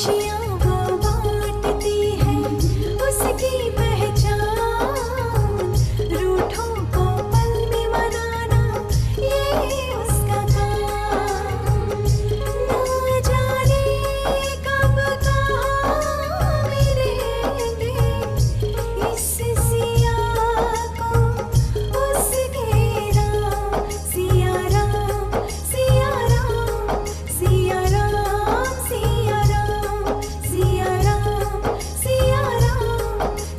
खुशियाँ वो बांटती है, उसकी पहचान। रूठों को पल में मनाना, ये उसका काम। ना जाने कब कहाँ मिलेंगे इस सिया को उसके राम। सिया राम, सिया राम, सिया राम, सिया राम, सिया राम, सिया राम,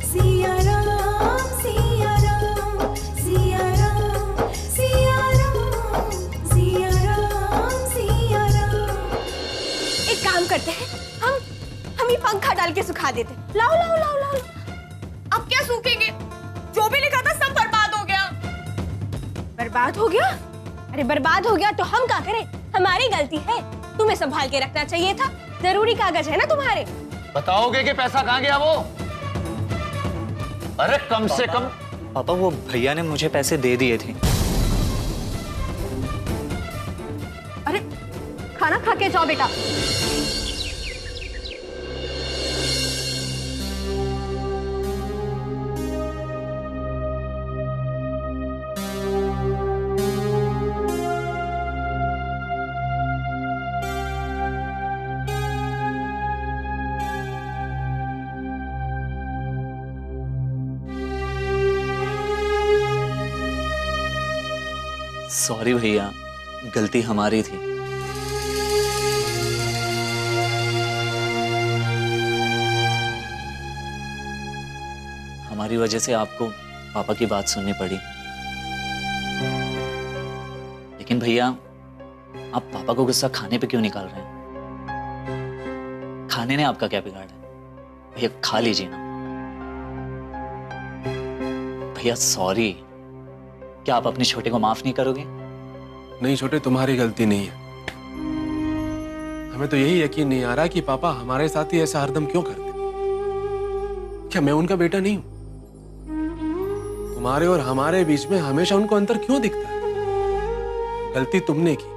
सिया राम, सिया राम, सिया राम, सिया राम, सिया राम, सिया राम। एक काम करते हैं, हम ये पंखा डाल के सुखा देते। लाओ लाओ लाओ लाओ। अब क्या सूखेंगे? जो भी लिखा था सब बर्बाद हो गया। बर्बाद हो गया? अरे बर्बाद हो गया तो हम क्या करें? हमारी गलती है, तुम्हें संभाल के रखना चाहिए था। जरूरी कागज है ना तुम्हारे। बताओगे कि पैसा कहाँ गया वो? अरे कम से कम। पापा वो भैया ने मुझे पैसे दे दिए थे। अरे खाना खा के जाओ बेटा। सॉरी भैया, गलती हमारी थी। हमारी वजह से आपको पापा की बात सुननी पड़ी। लेकिन भैया, आप पापा को गुस्सा खाने पे क्यों निकाल रहे हैं? खाने ने आपका क्या बिगाड़ा है? भैया खा लीजिए ना। भैया सॉरी। क्या आप अपने छोटे को माफ नहीं करोगे? नहीं छोटे, तुम्हारी गलती नहीं है। हमें तो यही यकीन नहीं आ रहा कि पापा हमारे साथ ही ऐसा हरदम क्यों करते। क्या मैं उनका बेटा नहीं हूं? तुम्हारे और हमारे बीच में हमेशा उनको अंतर क्यों दिखता है? गलती तुमने की,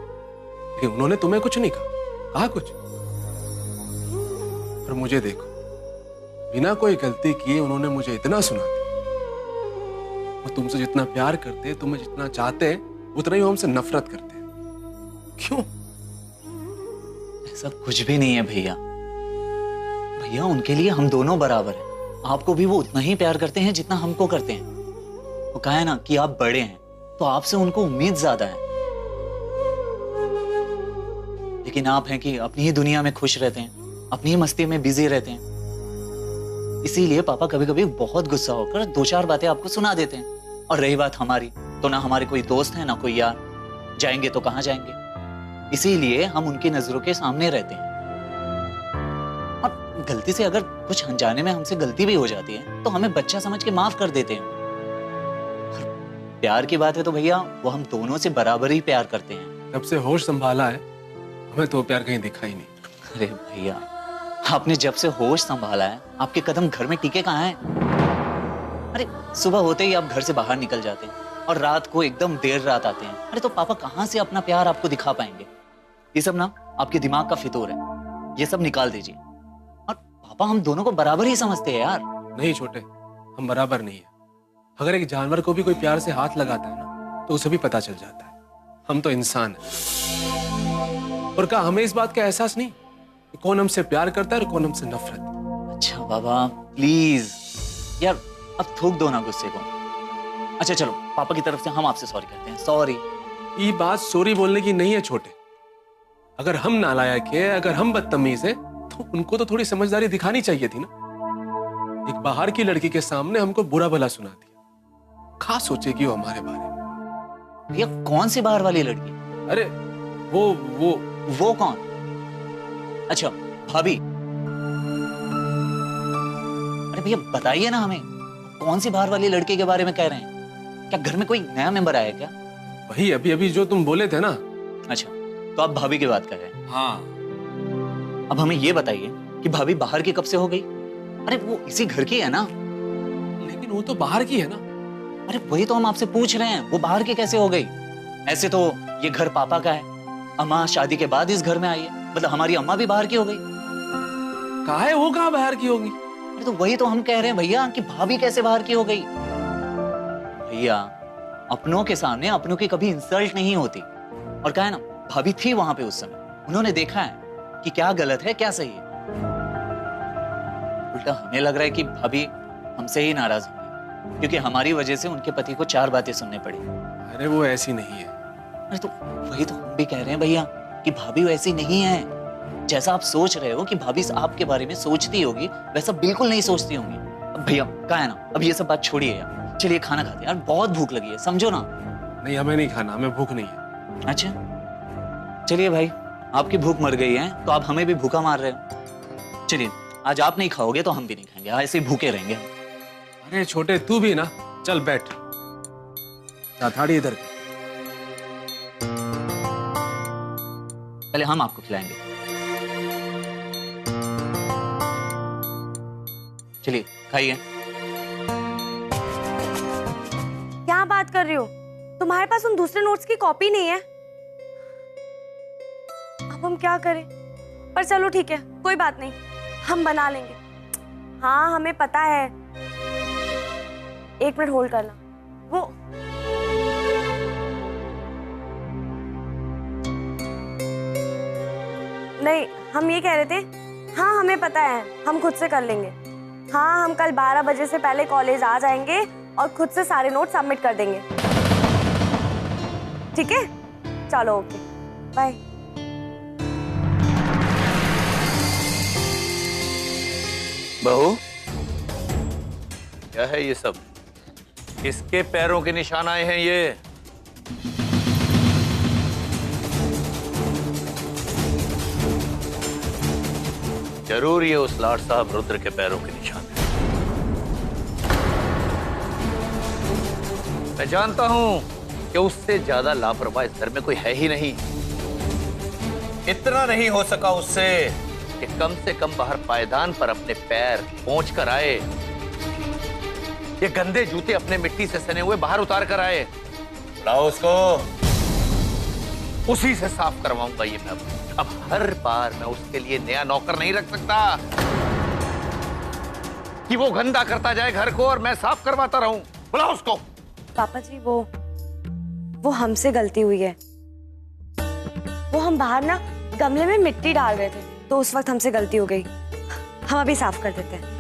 लेकिन उन्होंने तुम्हें कुछ नहीं कहा कुछ। पर मुझे देखो, बिना कोई गलती किए उन्होंने मुझे इतना सुना दिया। वो तुमसे जितना प्यार करते, तुम्हें जितना चाहते हैं, उतना ही वो हमसे नफरत करते हैं। क्यों? ऐसा कुछ भी नहीं है भैया। भैया उनके लिए हम दोनों बराबर हैं। आपको भी वो उतना ही प्यार करते हैं जितना हमको करते हैं। वो कहा है ना कि आप बड़े हैं, तो आपसे उनको उम्मीद ज्यादा है। लेकिन आप हैं कि अपनी ही दुनिया में खुश रहते हैं, अपनी ही मस्ती में बिजी रहते हैं। इसीलिए पापा कभी कभी बहुत गुस्सा होकर दो चार बातें आपको सुना देते हैं। और रही बात हमारी, तो ना हमारे कोई दोस्त है ना कोई यार। जाएंगे तो कहाँ जाएंगे? इसीलिए हम उनकी नजरों के सामने रहते हैं। और गलती से अगर कुछ अनजाने में हमसे गलती भी हो जाती है तो हमें बच्चा समझ के माफ कर देते हैं। और प्यार की बात है तो भैया वो हम दोनों से बराबर ही प्यार करते हैं। जब से होश संभाला है, हमें तो प्यार कहीं दिखा ही नहीं। अरे भैया, आपने जब से होश संभाला है, आपके कदम घर में टिके कहाँ हैं? अरे सुबह होते ही आप घर से बाहर निकल जाते हैं और रात को एकदम देर रात आते हैं। अरे तो पापा कहाँ से अपना प्यार आपको दिखा पाएंगे? ये सब ना आपके दिमाग का फितूर है, ये सब निकाल दीजिए। और पापा हम दोनों को बराबर ही समझते हैं यार। नहीं छोटे, हम बराबर नहीं है। अगर एक जानवर को भी कोई प्यार से हाथ लगाता है ना, तो उसे भी पता चल जाता है। हम तो इंसान हैं। और क्या हमें इस बात का एहसास नहीं कि कौन हमसे प्यार करता है और कौन हमसे नफरत? अच्छा बाबा प्लीज यार, अब थूक दो ना गुस्से को। अच्छा चलो, पापा की तरफ से हम आपसे सॉरी कहते हैं। सॉरी। ये बात सॉरी बोलने की नहीं है छोटे। अगर हम नालायक है, अगर हम बदतमीज है, तो उनको तो थोड़ी समझदारी दिखानी चाहिए थी ना। एक बाहर की लड़की के सामने हमको बुरा भला सुना दिया। क्या सोचेगी वो हमारे बारे में? भैया कौन सी बाहर वाली लड़की? अरे वो कौन? अच्छा भाभी। अरे भैया बताइए ना हमें, कौन सी बाहर वाली लड़की के बारे में कह रहे हैं? क्या घर में कोई नया मेंबर आया क्या? वही अभी अभी जो तुम बोले थे ना। अच्छा तो आप भाभी की बात कर रहे हैं? हाँ। अब हमें ये बताइए कि भाभी बाहर की कब से हो गई? अरे वो इसी घर की है ना? लेकिन वो तो बाहर की है ना। अरे वही तो हम आपसे पूछ रहे हैं, वो बाहर की कैसे हो गई? ऐसे तो ये घर पापा का है। अम्मा शादी के बाद इस घर में आई है, मतलब हमारी अम्मा भी बाहर की हो गई। काहे वो कहाँ बाहर की होगी? अरे तो वही तो हम कह रहे हैं भैया कि भाभी कैसे बाहर की हो गई। भैया अपनों के सामने अपनों की कभी इंसल्ट नहीं होती। और क्या है ना, भाभी थी वहां पे उस समय, उन्होंने देखा है कि क्या गलत है क्या सही है। उल्टा हमें लग रहा है कि भाभी हमसे ही नाराज होंगी क्योंकि हमारी वजह से उनके पति को 4 बातें सुनने पड़ी। अरे वो ऐसी नहीं है। अरे तो वही तो हम भी कह रहे हैं भैया कि भाभी वैसी नहीं है। जैसा आप सोच रहे हो कि भाभी आपके बारे में सोचती होगी वैसा बिल्कुल नहीं सोचती होंगी। अब भैया क्या है ना, अब ये सब बात छोड़िए यार, चलिए खाना खाते हैं यार, बहुत भूख लगी है, समझो ना। नहीं हमें नहीं खाना, हमें भूख नहीं है। अच्छा चलिए भाई, आपकी भूख मर गई है तो आप हमें भी भूखा मार रहे हो। चलिए आज आप नहीं खाओगे तो हम भी नहीं खाएंगे, ऐसे ही भूखे रहेंगे। अरे छोटे तू भी ना, चल बैठ, थाड़ी इधर। पहले हम आपको खिलाएंगे, चलिए खाइए। क्या बात कर रही हो? तुम्हारे पास उन दूसरे नोट्स की कॉपी नहीं है? अब हम क्या करें? पर चलो ठीक है, कोई बात नहीं, हम बना लेंगे। हाँ हमें पता है। 1 मिनट होल्ड करना। वो नहीं, हम ये कह रहे थे, हाँ हमें पता है, हम खुद से कर लेंगे। हाँ हम कल 12 बजे से पहले कॉलेज आ जाएंगे और खुद से सारे नोट सबमिट कर देंगे। ठीक है, चलो ओके बाय। बहू क्या है ये सब? किसके पैरों के निशान आए हैं ये? जरूर ये उस लाट साहब रुद्र के पैरों के निशान हैं। मैं जानता हूं कि उससे ज्यादा लापरवाह इस घर में कोई है ही नहीं। इतना नहीं हो सका उससे कि कम से कम बाहर पायदान पर अपने पैर पहुंच कर आए, ये गंदे जूते अपने मिट्टी से सने हुए बाहर उतार कर आए। लाओ उसको, उसी से साफ करवाऊंगा ये मैं। अब हर बार मैं उसके लिए नया नौकर नहीं रख सकता कि वो गंदा करता जाए घर को और मैं साफ करवाता रहूं। बुलाओ उसको। पापा जी वो हमसे गलती हुई है। वो हम बाहर ना गमले में मिट्टी डाल रहे थे तो उस वक्त हमसे गलती हो गई। हम अभी साफ कर देते हैं।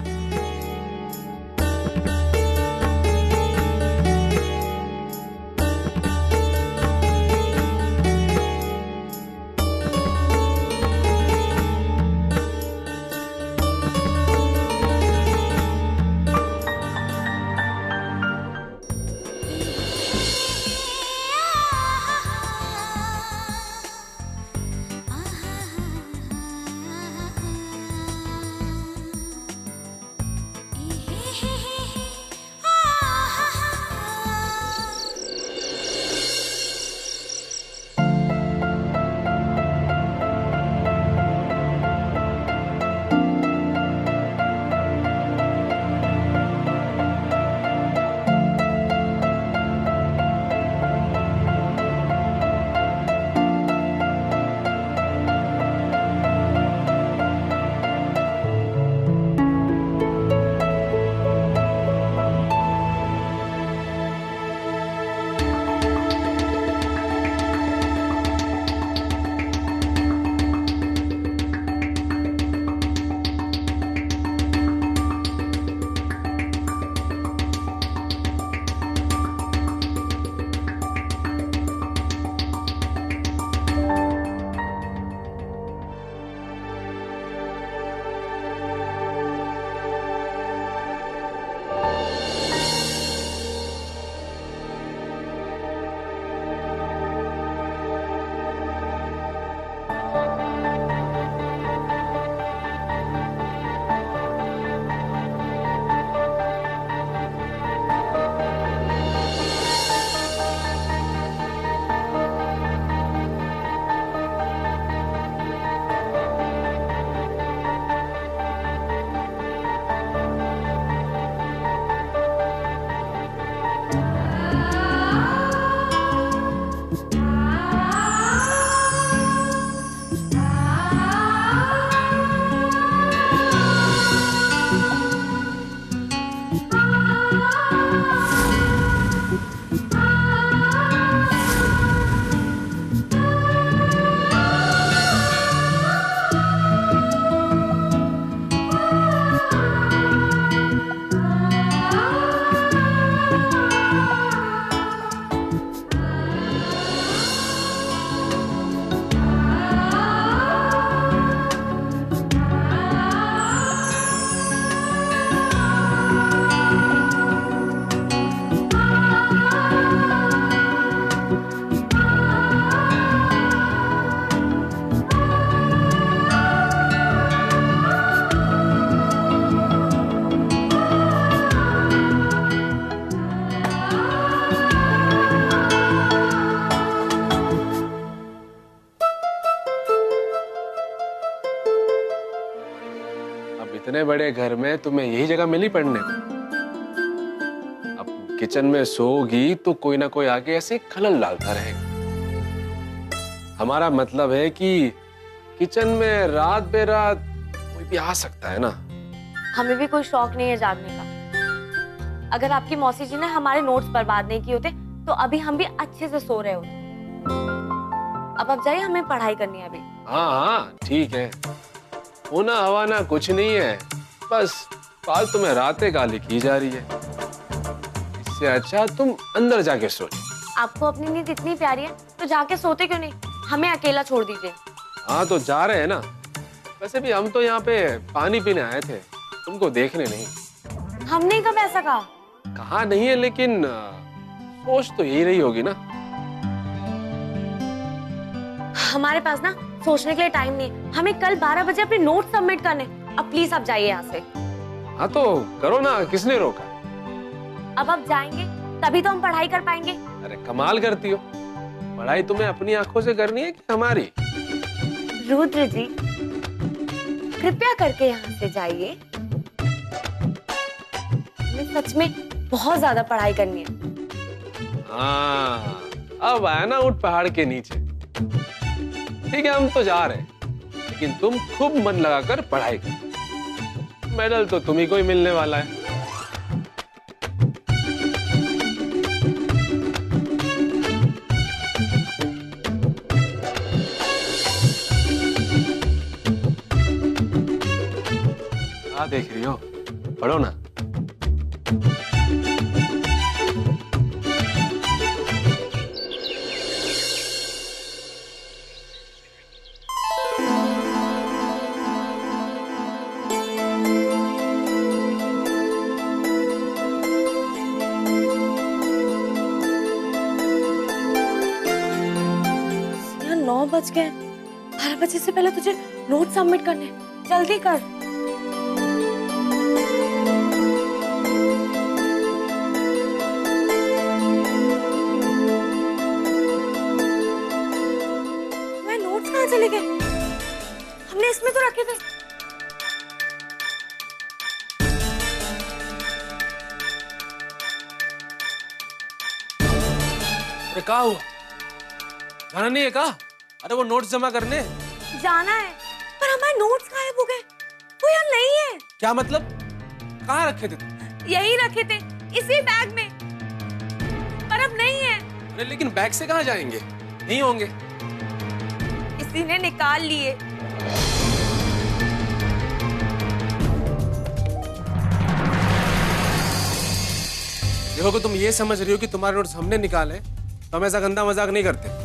इतने बड़े घर में तुम्हें यही जगह मिली पढ़ने को? अब किचन में सोओगी तो कोई ना कोई आके ऐसे खलल डालता रहेगा। हमारा मतलब है कि किचन में रात बेरात कोई भी आ सकता है ना। हमें भी कोई शौक नहीं है जागने का। अगर आपकी मौसी जी ने हमारे नोट्स बर्बाद नहीं किए होते तो अभी हम भी अच्छे से सो रहे होते। अब आप जाइए, हमें पढ़ाई करनी है अभी। हाँ हाँ ठीक है, होना हवाना कुछ नहीं है, बस फालतू में रातें गाली की जा रही है। इससे अच्छा तुम अंदर जाके सो जाओ। आपको अपनी नींद इतनी प्यारी है तो जाके सोते क्यों नहीं? हमें अकेला छोड़ दीजिए। हाँ तो जा रहे हैं ना। वैसे भी हम तो यहाँ पे पानी पीने आए थे, तुमको देखने नहीं। हमने कब ऐसा कहा? कहा नहीं है, लेकिन सोच तो यही रही होगी ना। हमारे पास ना सोचने के लिए टाइम नहीं है। हमें कल 12 बजे अपने नोट सबमिट करने। अब प्लीज आप जाइए यहाँ से। हाँ तो करो ना, किसने रोका? अब आप जाएंगे तभी तो हम पढ़ाई कर पाएंगे। अरे कमाल करती हो, पढ़ाई तुम्हें अपनी आंखों से करनी है कि हमारी? रुद्र जी कृपया करके यहाँ से जाइए। हमें सच में बहुत ज्यादा पढ़ाई करनी है। हाँ अब आया ना ऊंट पहाड़ के नीचे। ठीक है हम तो जा रहे हैं, लेकिन तुम खूब मन लगाकर पढ़ाई करो। मेडल तो तुम्ही को ही मिलने वाला है। क्या देख रही हो, पढ़ो ना। यार 9 बज गए। 12 बजे से पहले तुझे नोट सबमिट करने, जल्दी कर। मैं नोट्स कहाँ चले गए? हमने इसमें तो रखे थे। अरे कहा हुआ, जाना नहीं है का? अरे वो नोट्स जमा करने जाना है, पर हमारे नोट्स गायब हो गए। वो यहाँ नहीं है। क्या मतलब? कहाँ रखे थे तुम? यही रखे थे, इसी बैग में, पर अब नहीं है। अरे लेकिन बैग से कहाँ जाएंगे? नहीं होंगे। किसी ने निकाल लिए। देखो कि तुम ये समझ रही हो कि तुम्हारे नोट्स हमने निकाले, तो हम ऐसा गंदा मजाक नहीं करते।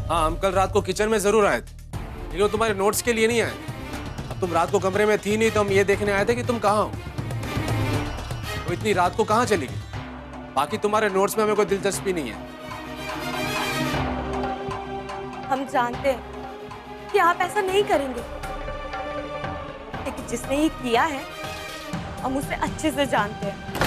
हाँ हम कल रात को किचन में जरूर आए थे, लेकिन वो तुम्हारे नोट्स के लिए नहीं आए। अब तुम रात को कमरे में थी नहीं, तो हम ये देखने आए थे कि तुम कहाँ हो। वो इतनी रात को कहाँ चली गई? बाकी तुम्हारे नोट्स में हमें कोई दिलचस्पी नहीं है। हम जानते हैं कि आप ऐसा नहीं करेंगे, लेकिन जिसने ये किया है हम उसे अच्छे से जानते हैं।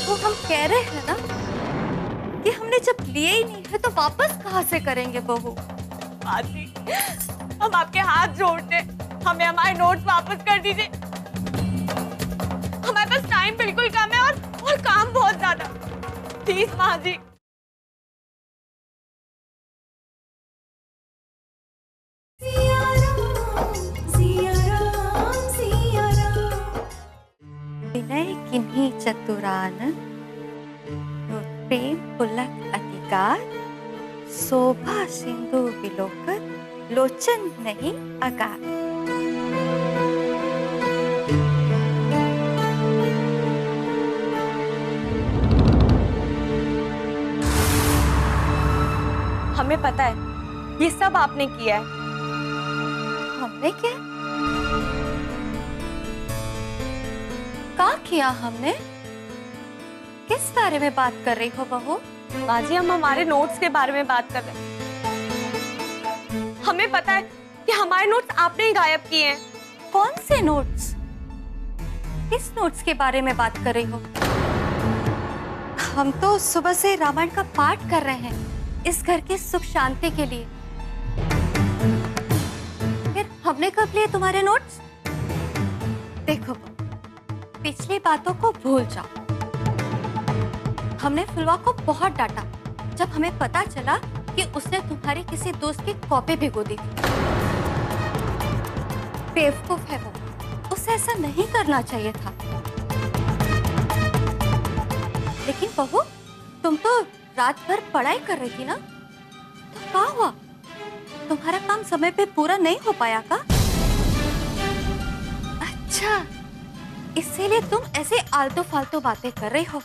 तो हम कह रहे हैं ना कि हमने जब लिए ही नहीं है तो वापस कहाँ से करेंगे बहू? आजी, हम आपके हाथ जोड़ते, हमें हमारे नोट्स वापस कर दीजिए। हमारे पास टाइम बिल्कुल कम है और काम बहुत ज्यादा। प्लीज माँ जी। विनय किन्ही चतुरान प्रेम पुलक अधिकार शोभा सिंधु विलोकन लोचन नहीं आकार। हमें पता है ये सब आपने किया है। हमने क्या किया हमने? किस बारे में बात कर रही हो बहू? माँ जी, हम हमारे नोट्स के बारे में बात कर रहे हैं। हमें पता है कि हमारे नोट्स आपने ही गायब किए हैं। कौन से नोट्स? किस नोट्स के बारे में बात कर रही हो? हम तो सुबह से रामायण का पाठ कर रहे हैं इस घर की सुख शांति के लिए। फिर हमने कब लिए तुम्हारे नोट्स? देखो, पिछली बातों को भूल जाओ। हमने फुलवा को बहुत डांटा जब हमें पता चला कि उसने तुम्हारी किसी दोस्त की कॉपी भिगो दी थी। बेवकूफ है वो, उसे ऐसा नहीं करना चाहिए था। लेकिन बहू, तुम तो रात भर पढ़ाई कर रही थी ना, तो क्या हुआ? तुम्हारा काम समय पे पूरा नहीं हो पाया का? अच्छा, इसीलिए तुम ऐसे आलतू फालतू बातें कर रही हो।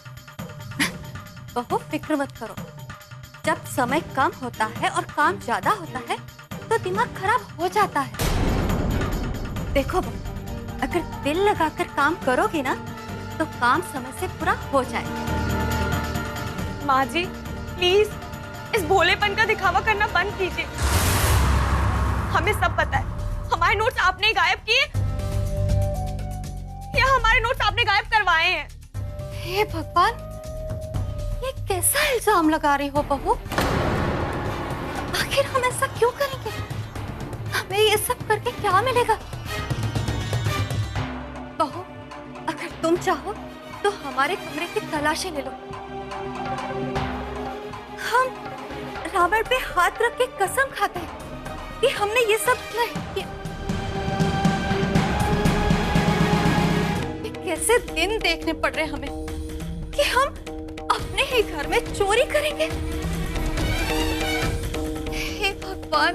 बहू, फिक्र मत करो। जब समय कम होता है और काम ज्यादा होता है तो दिमाग खराब हो जाता है। देखो बहू, अगर दिल लगाकर काम करोगे ना तो काम समय से पूरा हो जाएगा। माँ जी, प्लीज इस भोलेपन का दिखावा करना बंद कीजिए। हमें सब पता है हमारे नोट्स आपने गायब किए या हमारे नोट्स आपने गायब करवाए हैं। हे भगवान, ये कैसा इल्जाम लगा रही हो बहू? आखिर हम ऐसा क्यों करेंगे? हमें ये सब करके क्या मिलेगा? बहू, अगर तुम चाहो तो हमारे कमरे की तलाशी ले लो। हम रावण पे हाथ रख के कसम खाते हैं कि हमने ये सब नहीं किया। ये कैसे दिन देखने पड़ रहे हमें कि हम अपने ही घर में चोरी करेंगे। हे भगवान,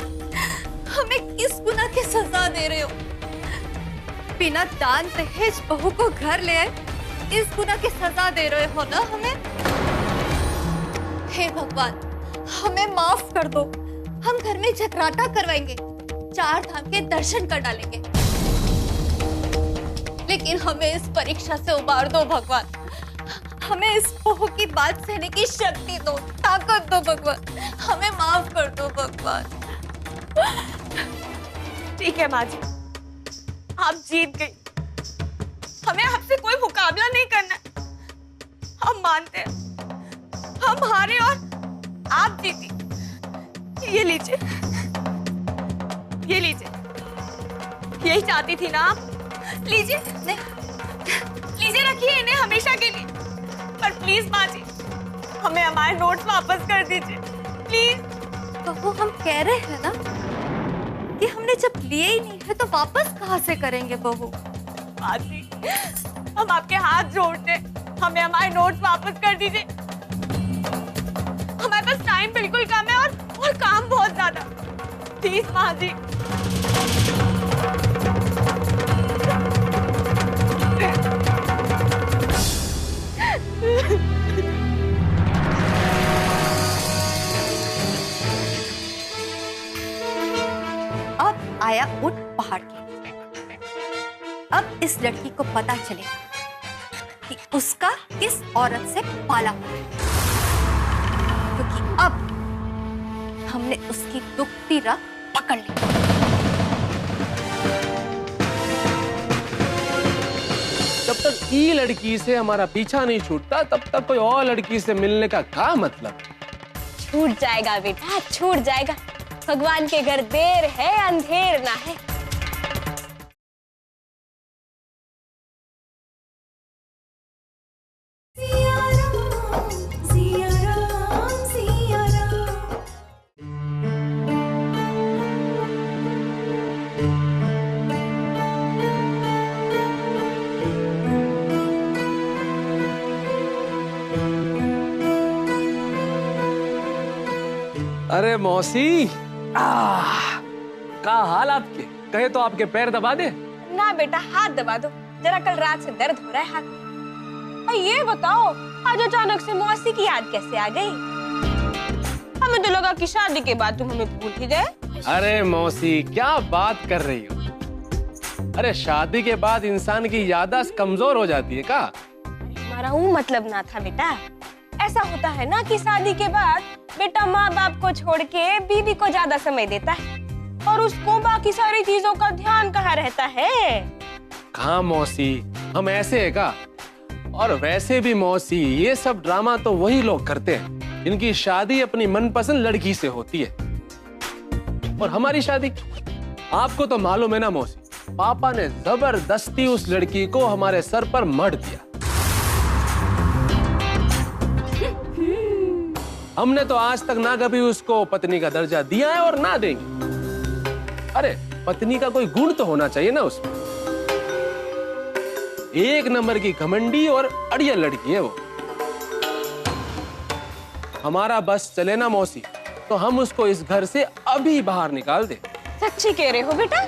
हमें किस गुनाह की सजा दे रहे हो? बिना दान दहेज बहू को घर ले आए, इस गुनाह की सजा दे रहे हो ना हमें? हे भगवान, हमें माफ कर दो। हम घर में जगराता करवाएंगे, 4 धाम के दर्शन कर डालेंगे। लेकिन हमें इस परीक्षा से उबार दो भगवान। हमें इस बहू की बात सहने की शक्ति दो, ताकत दो भगवान। हमें माफ कर दो भगवान। ठीक है माँ जी, आप जीत गई। हमें आपसे कोई मुकाबला नहीं करना है। हम मानते हैं हम हारे और आप जीती। ये लीजिए, ये लीजिए। यही चाहती थी ना आप? लीजिए, नहीं लीजिए, रखिए इन्हें हमेशा के लिए। पर प्लीज माँ जी, हमें हमारे नोट्स वापस कर दीजिए प्लीज। तो वो हम कह रहे हैं ना कि हमने जब लिए ही नहीं है तो वापस कहाँ से करेंगे बहू? माँ जी, हम आपके हाथ जोड़ते, हमें हमारे नोट्स वापस कर दीजिए। हमारे पास टाइम बिल्कुल कम है और काम बहुत ज्यादा। प्लीज माँ जी। अब आया ऊंट पहाड़ के। अब इस लड़की को पता चलेगा कि उसका किस औरत से पाला हुआ है, क्योंकि अब हमने उसकी दुखती रग पकड़ ली। जब तक ई लड़की से हमारा पीछा नहीं छूटता तब तक कोई और लड़की से मिलने का क्या मतलब? छूट जाएगा बेटा, छूट जाएगा। भगवान के घर देर है अंधेर ना है। सिया राम, सिया राम, सिया राम। अरे मौसी, का हाल आपके? कहे तो आपके पैर दबा दे। ना बेटा, हाथ दबा दो जरा, कल रात से दर्द हो रहा है हाथ में। और ये बताओ, आज अचानक से मौसी की याद कैसे आ गई? हमें तो लगा कि शादी के बाद तुम हमें भूल ही गए। अरे मौसी, क्या बात कर रही हो? अरे शादी के बाद इंसान की याददाश्त कमजोर हो जाती है का? तुम्हारा वो मतलब ना था बेटा। ऐसा होता है ना कि शादी के बाद बेटा माँ बाप को छोड़ के बीवी को ज्यादा समय देता है और उसको बाकी सारी चीजों का ध्यान कहाँ रहता है। कहाँ मौसी, हम ऐसे है का? और वैसे भी मौसी, ये सब ड्रामा तो वही लोग करते हैं जिनकी शादी अपनी मनपसंद लड़की से होती है। और हमारी शादी, आपको तो मालूम है ना मौसी, पापा ने जबरदस्ती उस लड़की को हमारे सर पर मढ़ दिया। हमने तो आज तक ना कभी उसको पत्नी का दर्जा दिया है और ना देंगे। अरे पत्नी का कोई गुण तो होना चाहिए ना उसमें। एक नंबर की घमंडी और अड़ियल लड़की है वो। हमारा बस चले ना मौसी, तो हम उसको इस घर से अभी बाहर निकाल दे। सच्ची कह रहे हो बेटा?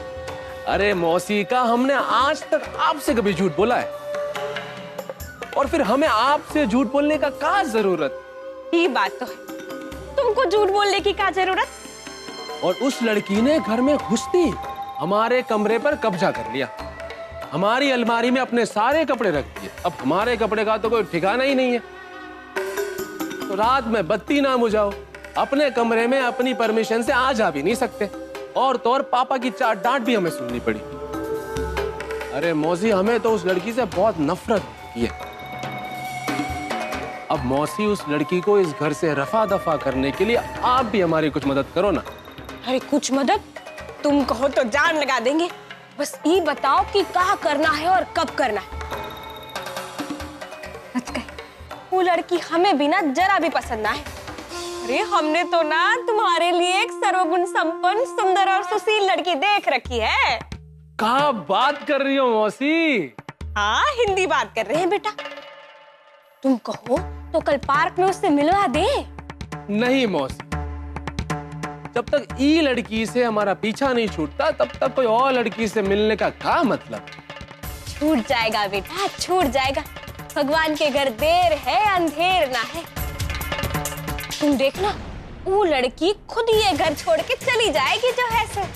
अरे मौसी का, हमने आज तक आपसे कभी झूठ बोला है? और फिर हमें आपसे झूठ बोलने का क्या जरूरत? ये बात तो है, तुमको झूठ बोलने की क्या जरूरत? और उस लड़की ने घर में घुसती हमारे कमरे पर कब्जा कर लिया, हमारी अलमारी में अपने सारे कपड़े रख दिए। अब हमारे कपड़े का तो कोई ठिकाना ही नहीं है। तो रात में बत्ती ना बुझाओ, अपने कमरे में अपनी परमिशन से आ जा भी नहीं सकते। और तो और पापा की चाट डांट भी हमें सुननी पड़ी। अरे मौसी, हमें तो उस लड़की से बहुत नफरत होती है। अब मौसी, उस लड़की को इस घर से रफा दफा करने के लिए आप भी हमारी कुछ मदद करो ना। अरे कुछ मदद? तुम कहो तो जान लगा देंगे। बस ये बताओ कि क्या करना है और कब करना है। सच कहे, वो लड़की हमें भी ना जरा भी पसंद ना है। अरे हमने तो ना तुम्हारे लिए एक सर्वगुण संपन्न, सुंदर और सुशील लड़की देख रखी है। क्या बात कर रही हो मौसी? हाँ, हिंदी बात कर रहे हैं बेटा। तुम कहो तो कल पार्क में उससे मिलवा दे। नहीं मौसी, जब तक ई लड़की से हमारा पीछा नहीं छूटता तब तक कोई और लड़की से मिलने का क्या मतलब? छूट जाएगा बेटा, छूट जाएगा। भगवान के घर देर है अंधेर ना है। तुम देखना, वो लड़की खुद ये घर छोड़ के चली जाएगी जो है सो।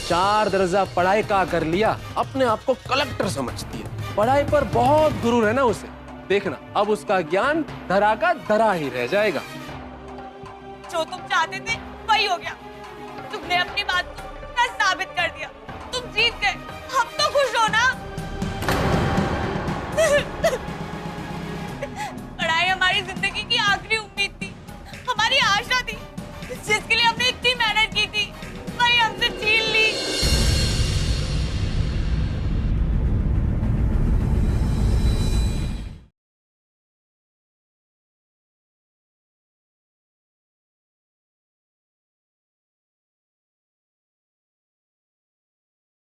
चार दर्जा पढ़ाई का कर लिया, अपने आप को कलेक्टर समझती है। पढ़ाई पर बहुत गुरूर है ना उसे। देखना, अब उसका ज्ञान धरा का धरा ही रह जाएगा। जो तुम चाहते थे वही हो गया। तुमने अपनी बात को सच साबित कर दिया। तुम जीत गए। हम तो खुश हो ना?